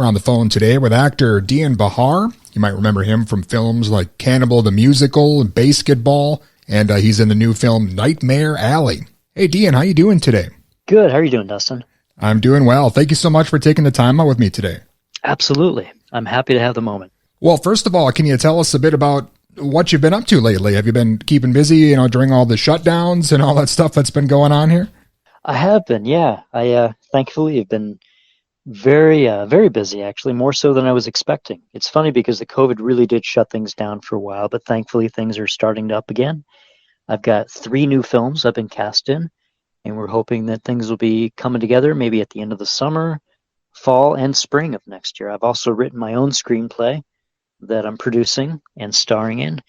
We're on the phone today with actor Dian Bachar. You might remember him from films like Cannibal the Musical and BASEketball, and he's in the new film Nightmare Alley. Hey, Dian, how you doing today? Good. How are you doing, Dustin? I'm doing well. Thank you so much for taking the time out with me today. Absolutely. I'm happy to have the moment. Well, first of all, can you tell us a bit about what you've been up to lately? Have you been keeping busy, during all the shutdowns and all that stuff that's been going on here? I have been, yeah. I thankfully have been very busy, actually, more so than I was expecting. It's funny because the COVID really did shut things down for a while, but thankfully things are starting to up again. I've got 3 new films I've been cast in, and we're hoping that things will be coming together maybe at the end of the summer, fall, and spring of next year. I've also written my own screenplay that I'm producing and starring in,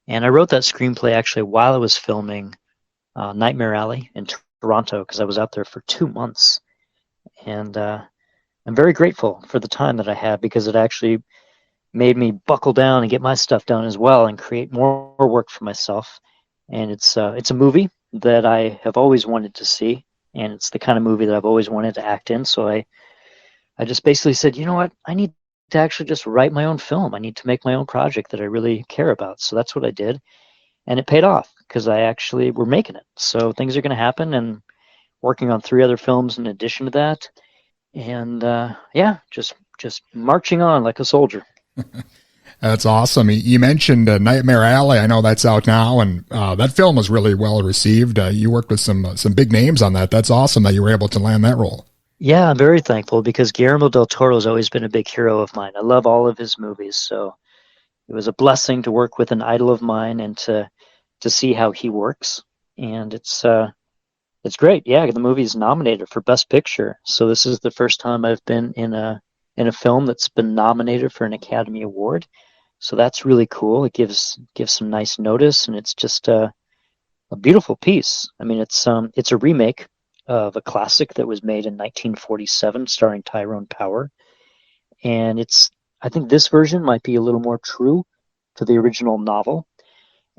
and I wrote that screenplay actually while I was filming Nightmare Alley in Toronto because I was out there for 2 months, and I'm very grateful for the time that I had because it actually made me buckle down and get my stuff done as well and create more work for myself. And it's a movie that I have always wanted to see, and it's the kind of movie that I've always wanted to act in. So I just basically said, you know what, I need to actually just write my own film. I need to make my own project that I really care about. So that's what I did, and it paid off because I actually we're making it. So things are going to happen, and working on 3 other films in addition to that. And yeah, just marching on like a soldier. That's awesome. You mentioned Nightmare Alley. I know that's out now, and that film was really well received. You worked with some big names on that. That's awesome that you were able to land that role. Yeah, I'm very thankful because Guillermo del Toro has always been a big hero of mine. I love all of his movies, so it was a blessing to work with an idol of mine and to see how he works. And it's great. Yeah, the movie is nominated for Best Picture, so this is the first time I've been in a film that's been nominated for an Academy Award. So that's really cool. It gives some nice notice, and it's just a beautiful piece. I mean, it's a remake of a classic that was made in 1947, starring Tyrone Power, and I think this version might be a little more true to the original novel,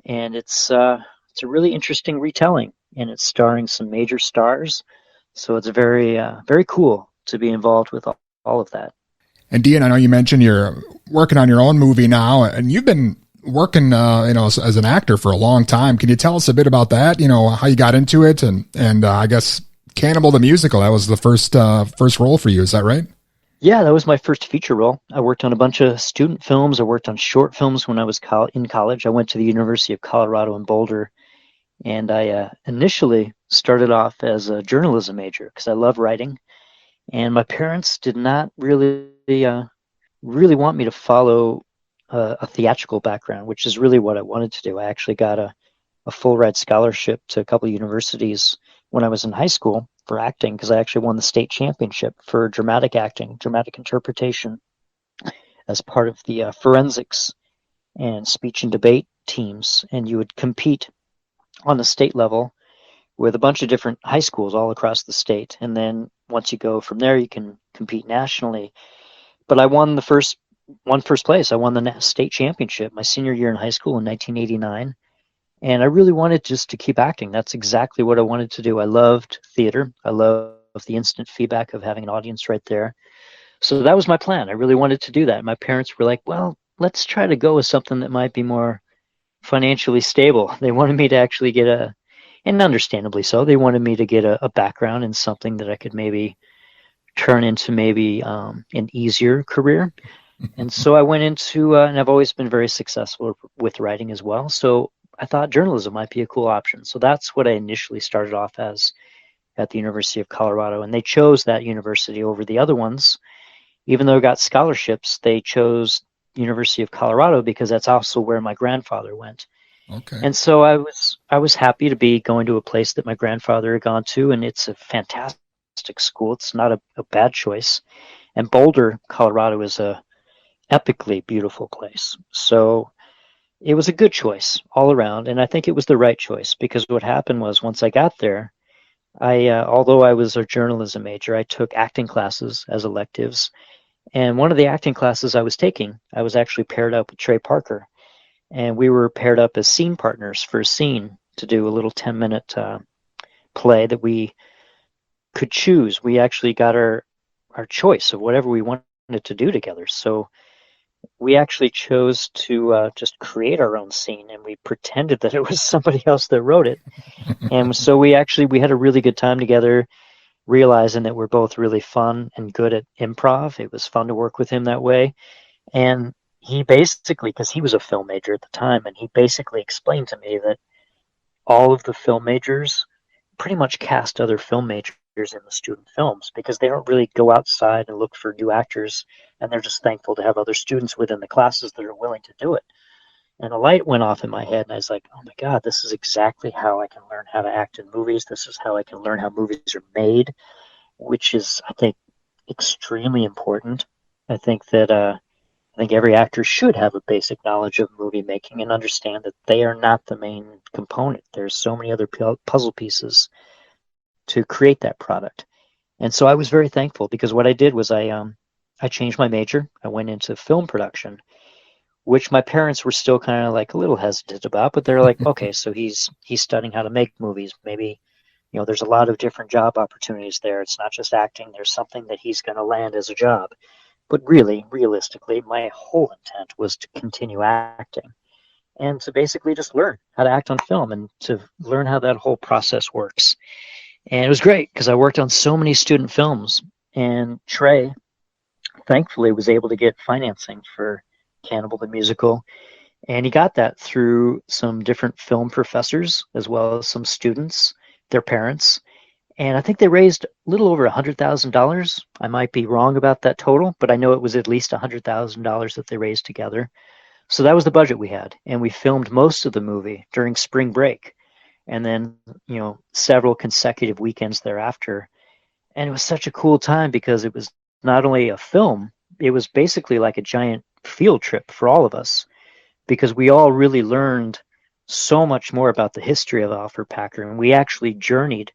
and it's a really interesting retelling, and it's starring some major stars. So it's very cool to be involved with all of that. And Dian, I know you mentioned you're working on your own movie now, and you've been working, as an actor for a long time. Can you tell us a bit about that? How you got into it, and I guess Cannibal the Musical, that was the first role for you. Is that right? Yeah, that was my first feature role. I worked on a bunch of student films. I worked on short films when I was in college. I went to the University of Colorado in Boulder, and I initially started off as a journalism major because I love writing. And my parents did not really want me to follow a theatrical background, which is really what I wanted to do. I actually got a full ride scholarship to a couple of universities when I was in high school for acting because I actually won the state championship for dramatic acting, dramatic interpretation, as part of the forensics and speech and debate teams. And you would compete on the state level with a bunch of different high schools all across the state. And then once you go from there, you can compete nationally. But I won first place. I won the state championship my senior year in high school in 1989. And I really wanted just to keep acting. That's exactly what I wanted to do. I loved theater. I loved the instant feedback of having an audience right there. So that was my plan. I really wanted to do that. My parents were like, well, let's try to go with something that might be more financially stable. They wanted me to actually and understandably so, they wanted me to get a background in something that I could maybe turn into maybe an easier career. And so I went into, and I've always been very successful with writing as well. So I thought journalism might be a cool option. So that's what I initially started off as at the University of Colorado. And they chose that university over the other ones. Even though I got scholarships, they chose University of Colorado because that's also where my grandfather went. Okay. And so I was happy to be going to a place that my grandfather had gone to, and it's a fantastic school. It's not a bad choice. And Boulder, Colorado is a epically beautiful place. So it was a good choice all around, and I think it was the right choice because what happened was once I got there, although I was a journalism major, I took acting classes as electives, and one of the acting classes I was taking, I was actually paired up with Trey Parker, and we were paired up as scene partners for a scene to do a little 10-minute play that we could choose. We actually got our choice of whatever we wanted to do together. So we actually chose to just create our own scene, and we pretended that it was somebody else that wrote it. And so we had a really good time together, realizing that we're both really fun and good at improv. It was fun to work with him that way. And he basically, because he was a film major at the time, and he basically explained to me that all of the film majors pretty much cast other film majors in the student films because they don't really go outside and look for new actors, and they're just thankful to have other students within the classes that are willing to do it. And a light went off in my head, and I was like, oh my God, this is exactly how I can learn how to act in movies. This is how I can learn how movies are made, which is, I think, extremely important. I think every actor should have a basic knowledge of movie making and understand that they are not the main component. There's so many other puzzle pieces to create that product. And so I was very thankful because what I did was I changed my major. I went into film production, which my parents were still kind of like a little hesitant about, but they're like, okay, so he's studying how to make movies. Maybe, there's a lot of different job opportunities there. It's not just acting. There's something that he's going to land as a job. But really, realistically, my whole intent was to continue acting and to basically just learn how to act on film and to learn how that whole process works. And it was great because I worked on so many student films. And Trey, thankfully, was able to get financing for Cannibal the musical. And he got that through some different film professors as well as some students, their parents. And I think they raised a little over $100,000. I might be wrong about that total, but I know it was at least $100,000 that they raised together. So that was the budget we had. And we filmed most of the movie during spring break and then, several consecutive weekends thereafter. And it was such a cool time because it was not only a film, it was basically like a giant field trip for all of us because we all really learned so much more about the history of Alfred Packer. And we actually journeyed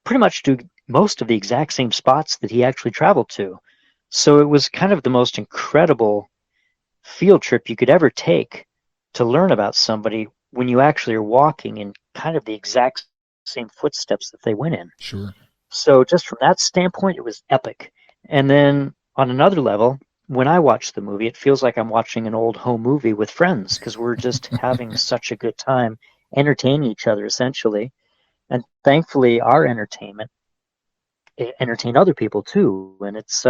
pretty much to most of the exact same spots that he actually traveled to. So it was kind of the most incredible field trip you could ever take to learn about somebody when you actually are walking in kind of the exact same footsteps that they went in. Sure. So just from that standpoint, it was epic. And then on another level, when I watch the movie, it feels like I'm watching an old home movie with friends because we're just having such a good time entertaining each other, essentially. And thankfully, our entertainment entertained other people too. And it's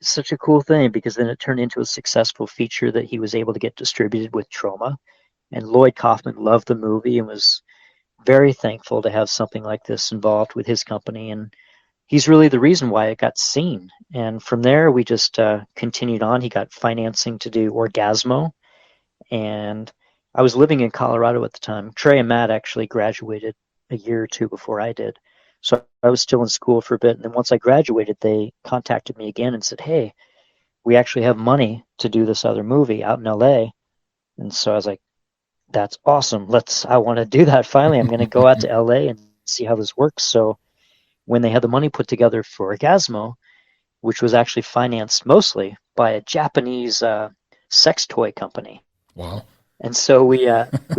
such a cool thing because then it turned into a successful feature that he was able to get distributed with Troma. And Lloyd Kaufman loved the movie and was very thankful to have something like this involved with his company. And he's really the reason why it got seen. And from there, we just continued on. He got financing to do Orgasmo. And I was living in Colorado at the time. Trey and Matt actually graduated a year or two before I did. So I was still in school for a bit. And then once I graduated, they contacted me again and said, hey, we actually have money to do this other movie out in LA. And so I was like, that's awesome. I want to do that finally. I'm going to go out to LA and see how this works. So when they had the money put together for Orgasmo, which was actually financed mostly by a Japanese sex toy company. Wow. And so we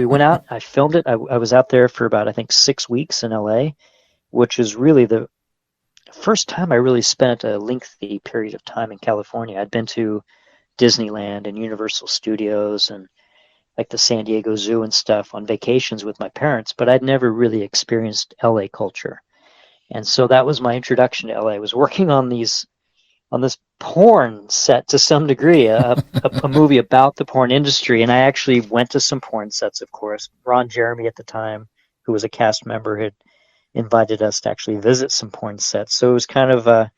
went out, I filmed it. I was out there for about, I think, 6 weeks in LA, which is really the first time I really spent a lengthy period of time in California. I'd been to Disneyland and Universal Studios and like the San Diego Zoo and stuff on vacations with my parents, but I'd never really experienced LA culture. And so that was my introduction to LA. I was working on this porn set to some degree, a movie about the porn industry. And I actually went to some porn sets, of course. Ron Jeremy at the time, who was a cast member, had invited us to actually visit some porn sets. So it was kind of a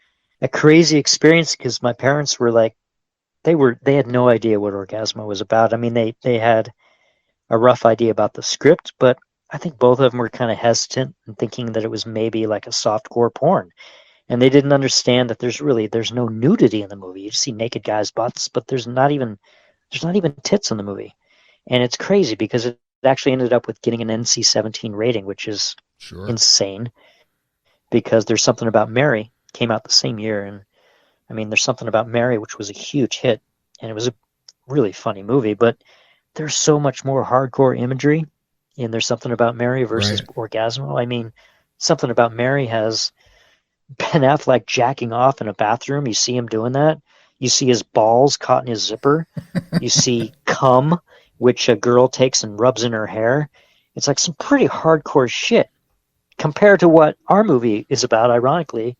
crazy experience because my parents were like, they had no idea what Orgasmo was about. I mean, they had a rough idea about the script, but I think both of them were kind of hesitant and thinking that it was maybe like a softcore porn. And they didn't understand that there's no nudity in the movie. You just see naked guys' butts, but there's not even tits in the movie. And it's crazy because it actually ended up with getting an NC-17 rating, which is Sure. insane because There's Something About Mary came out the same year. And I mean, There's Something About Mary, which was a huge hit, and it was a really funny movie, but there's so much more hardcore imagery in There's Something About Mary versus Orgasmo. I mean, Something About Mary has Ben Affleck jacking off in a bathroom. You see him doing that. You see his balls caught in his zipper. You see cum, which a girl takes and rubs in her hair. It's like some pretty hardcore shit compared to what our movie is about, ironically,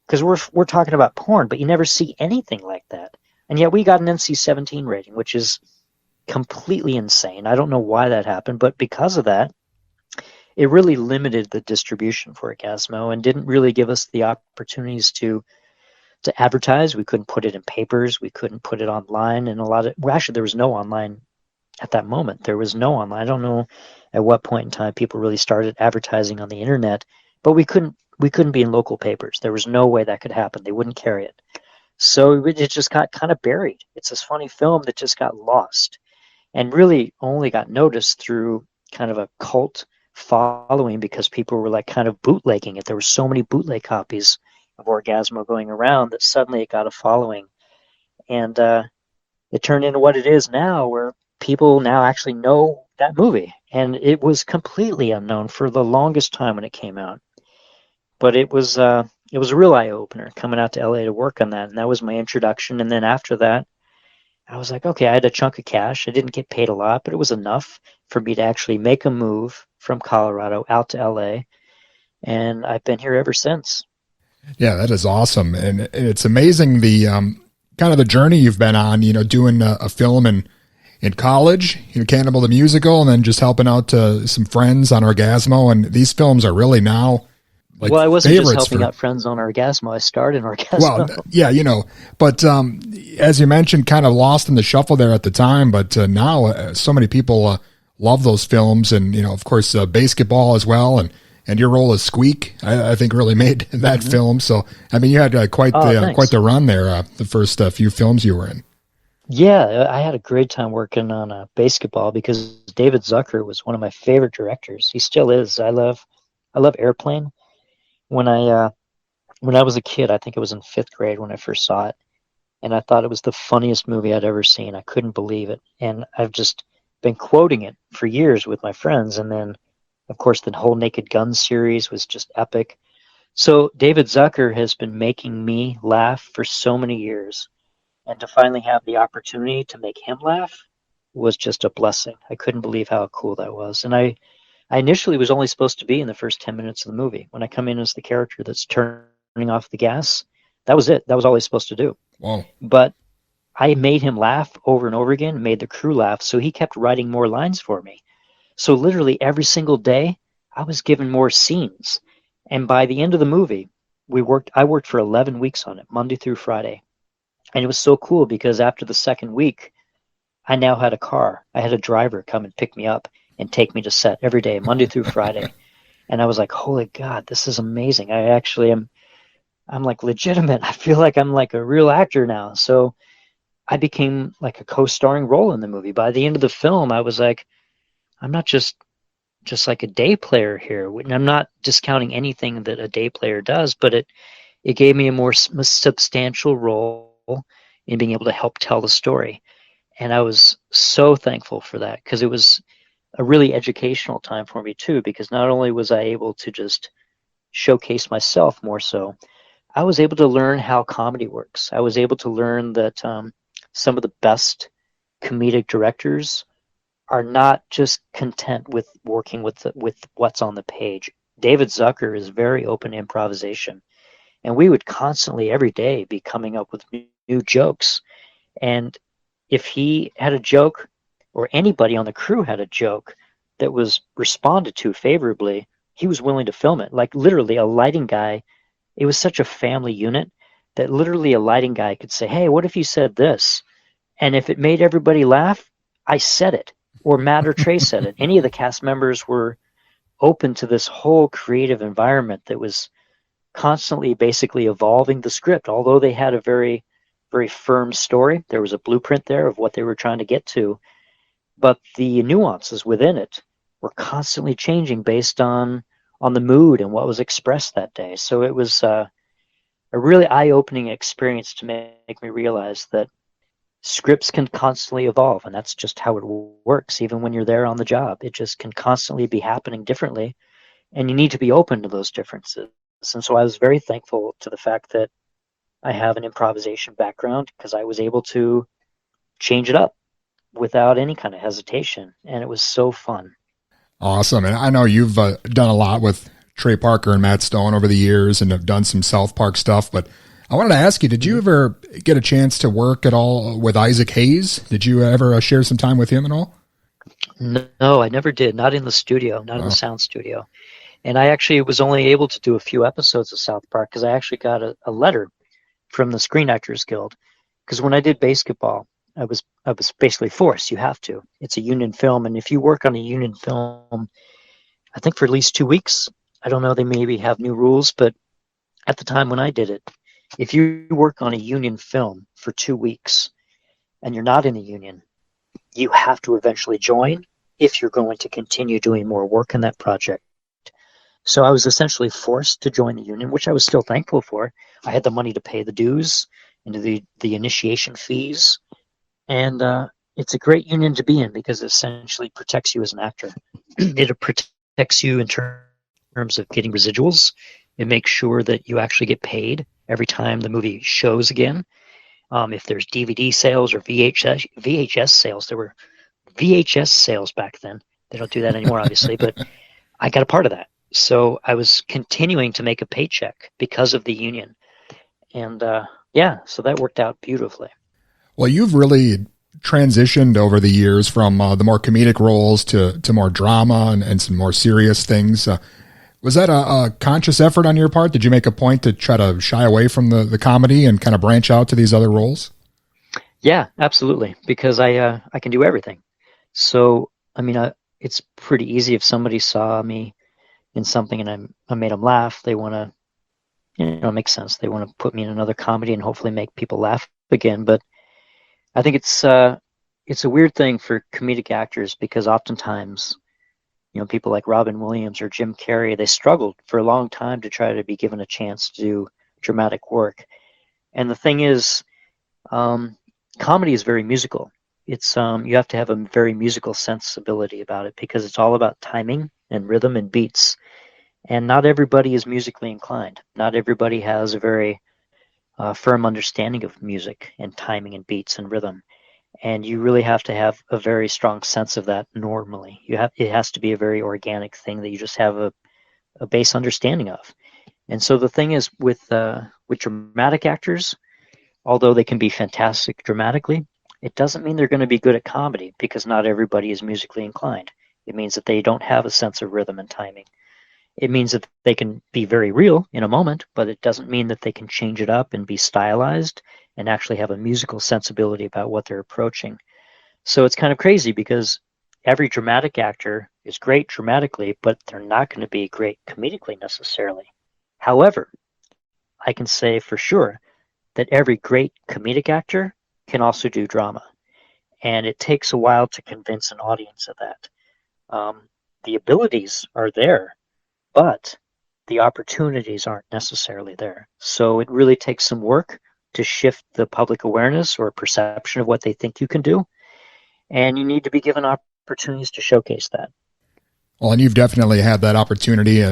because we're talking about porn, but you never see anything like that. And yet we got an NC-17 rating, which is completely insane. I don't know why that happened, but because of that, it really limited the distribution for Orgasmo and didn't really give us the opportunities to advertise. We couldn't put it in papers. We couldn't put it online. And actually, there was no online at that moment. There was no online. I don't know at what point in time people really started advertising on the internet, but we couldn't be in local papers. There was no way that could happen. They wouldn't carry it. So it just got kind of buried. It's this funny film that just got lost and really only got noticed through kind of a cult following because people were like kind of bootlegging it. There were so many bootleg copies of Orgasmo going around that suddenly it got a following. And it turned into what it is now, where people now actually know that movie. And it was completely unknown for the longest time when it came out. But it was a real eye-opener coming out to LA to work on that. And that was my introduction. And then after that, I was like, okay, I had a chunk of cash. I didn't get paid a lot, but it was enough for me to actually make a move from Colorado out to LA. And I've been here ever since. Yeah, that is awesome. And it's amazing the kind of the journey you've been on, doing a film in college, Cannibal the musical, and then just helping out some friends on Orgasmo. And these films are really now like I wasn't just helping for, out friends on Orgasmo. I starred in Orgasmo. Well, yeah, but as you mentioned, kind of lost in the shuffle there at the time. But now so many people love those films. And, of course, BASEketball as well. And your role as Squeak, I think, really made that film. So, I mean, you had quite the run there, the first few films you were in. Yeah, I had a great time working on BASEketball because David Zucker was one of my favorite directors. He still is. I love Airplane. When I was a kid, I think it was in 5th grade when I first saw it, and I thought it was the funniest movie I'd ever seen. I couldn't believe it, and I've just been quoting it for years with my friends. And then, of course, the whole Naked Gun series was just epic. So David Zucker has been making me laugh for so many years, and to finally have the opportunity to make him laugh was just a blessing. I couldn't believe how cool that was. And I initially was only supposed to be in the first 10 minutes of the movie. When I come in as the character that's turning off the gas, that was it. That was all he's supposed to do. Wow. But I made him laugh over and over again, made the crew laugh, so he kept writing more lines for me. So literally every single day, I was given more scenes. And by the end of the movie, I worked for 11 weeks on it, Monday through Friday. And it was so cool because after the second week, I now had a car. I had a driver come and pick me up and take me to set every day, Monday through Friday. And I was like, holy God, this is amazing. I'm like legitimate. I feel like I'm like a real actor now. So I became like a co-starring role in the movie. By the end of the film, I was like, I'm not just like a day player here. And I'm not discounting anything that a day player does, but it gave me a more substantial role in being able to help tell the story. And I was so thankful for that because it was a really educational time for me too, because not only was I able to just showcase myself more so, I was able to learn how comedy works. I was able to learn that some of the best comedic directors are not just content with working with what's on the page. David Zucker is very open to improvisation, and we would constantly every day be coming up with new jokes. And if he had a joke or anybody on the crew had a joke that was responded to favorably, he was willing to film it. Like literally a lighting guy, it was such a family unit that literally a lighting guy could say, hey, what if you said this? And if it made everybody laugh, I said it, or Matt or Trey said it. Any of the cast members were open to this whole creative environment that was constantly basically evolving the script. Although they had a very, very firm story, there was a blueprint there of what they were trying to get to, but the nuances within it were constantly changing based on the mood and what was expressed that day. So it was a really eye-opening experience to make me realize that scripts can constantly evolve, and that's just how it works. Even when you're there on the job, it just can constantly be happening differently, and you need to be open to those differences. And so I was very thankful to the fact that I have an improvisation background because I was able to change it up without any kind of hesitation. And it was so fun. Awesome. And I know you've done a lot with Trey Parker and Matt Stone over the years and have done some South Park stuff, but I wanted to ask you, did you ever get a chance to work at all with Isaac Hayes? Did you ever share some time with him at all? No, I never did. Not in the studio, not in the sound studio. And I actually was only able to do a few episodes of South Park because I actually got a letter from the Screen Actors Guild. Because when I did BASEketball, I was basically forced. You have to. It's a union film, and if you work on a union film, I think for at least 2 weeks. I don't know. They maybe have new rules, but at the time when I did it, if you work on a union film for 2 weeks and you're not in a union, you have to eventually join if you're going to continue doing more work in that project. So I was essentially forced to join the union, which I was still thankful for. I had the money to pay the dues and the initiation fees. And it's a great union to be in because it essentially protects you as an actor. It protects you in terms of getting residuals. It makes sure that you actually get paid every time the movie shows again. If there's DVD sales or VHS sales, there were VHS sales back then. They don't do that anymore, obviously, but I got a part of that. So I was continuing to make a paycheck because of the union. And so that worked out beautifully. Well, you've really transitioned over the years from the more comedic roles to more drama and some more serious things. Was that a conscious effort on your part? Did you make a point to try to shy away from the comedy and kind of branch out to these other roles? Yeah, absolutely. Because I can do everything. So, I mean, it's pretty easy if somebody saw me in something and I made them laugh. They want to, it makes sense. They want to put me in another comedy and hopefully make people laugh again. But I think it's a weird thing for comedic actors because oftentimes, people like Robin Williams or Jim Carrey, they struggled for a long time to try to be given a chance to do dramatic work. And the thing is, comedy is very musical. It's you have to have a very musical sensibility about it because it's all about timing and rhythm and beats. And not everybody is musically inclined. Not everybody has a very firm understanding of music and timing and beats and rhythm. And you really have to have a very strong sense of that normally. It has to be a very organic thing that you just have a base understanding of. And so the thing is with dramatic actors, although they can be fantastic dramatically, it doesn't mean they're going to be good at comedy because not everybody is musically inclined. It means that they don't have a sense of rhythm and timing. It means that they can be very real in a moment, but it doesn't mean that they can change it up and be stylized and actually have a musical sensibility about what they're approaching. So it's kind of crazy because every dramatic actor is great dramatically, but they're not going to be great comedically necessarily. However, I can say for sure that every great comedic actor can also do drama. And it takes a while to convince an audience of that. The abilities are there, but the opportunities aren't necessarily there. So it really takes some work to shift the public awareness or perception of what they think you can do. And you need to be given opportunities to showcase that. Well, and you've definitely had that opportunity,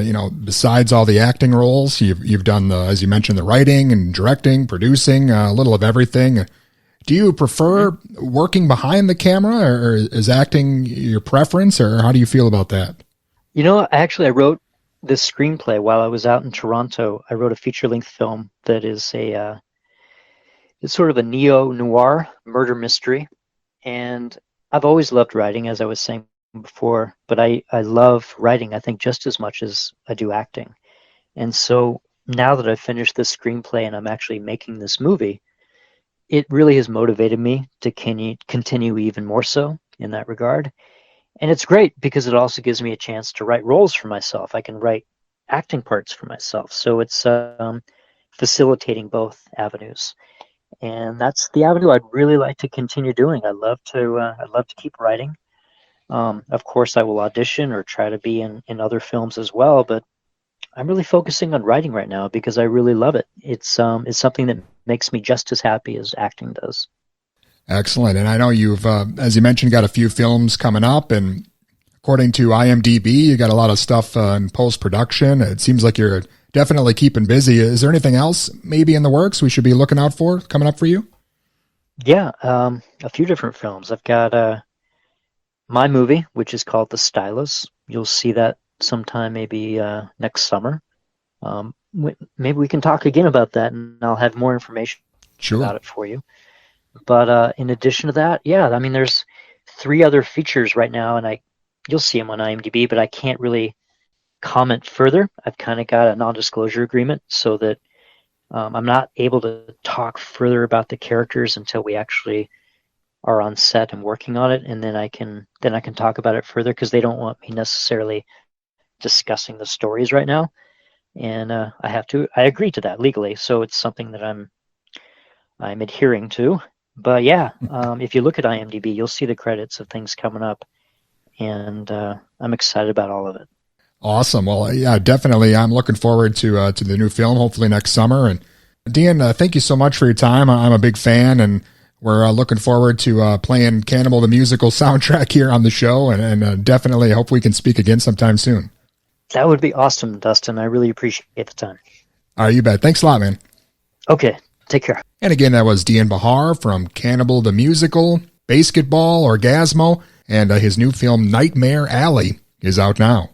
besides all the acting roles, you've done as you mentioned, the writing and directing, producing, a little of everything. Do you prefer working behind the camera or is acting your preference or how do you feel about that? I wrote this screenplay while I was out in Toronto. I wrote a feature-length film that is it's sort of a neo-noir murder mystery. And I've always loved writing, as I was saying before, but I love writing, I think, just as much as I do acting. And so now that I've finished this screenplay and I'm actually making this movie, it really has motivated me to continue even more so in that regard. And it's great because it also gives me a chance to write roles for myself. I can write acting parts for myself. So it's facilitating both avenues. And that's the avenue I'd really like to continue doing. I'd love to keep writing. Of course, I will audition or try to be in other films as well, but I'm really focusing on writing right now because I really love it. It's something that makes me just as happy as acting does. Excellent. And I know you've, as you mentioned, got a few films coming up, and according to IMDb, you got a lot of stuff in post-production. It seems like you're definitely keeping busy. Is there anything else maybe in the works we should be looking out for coming up for you? Yeah, a few different films. I've got my movie, which is called The Stylus. You'll see that sometime maybe next summer. Maybe we can talk again about that, and I'll have more information Sure. about it for you. But in addition to that, yeah, I mean, there's 3 other features right now, and you'll see them on IMDb, but I can't really comment further. I've kind of got a non-disclosure agreement so that I'm not able to talk further about the characters until we actually are on set and working on it, and then I can talk about it further because they don't want me necessarily discussing the stories right now, and I agree to that legally, so it's something that I'm adhering to. But yeah, if you look at IMDb, you'll see the credits of things coming up, and I'm excited about all of it. Awesome. Well, yeah, definitely. I'm looking forward to the new film, hopefully next summer. And Dian, thank you so much for your time. I'm a big fan, and we're looking forward to playing Cannibal the musical soundtrack here on the show, and definitely hope we can speak again sometime soon. That would be awesome, Dustin. I really appreciate the time. All right, you bet. Thanks a lot, man. Okay, take care. And again, that was Dian Bachar from Cannibal the musical, BASEketball, Orgasmo, and his new film Nightmare Alley is out now.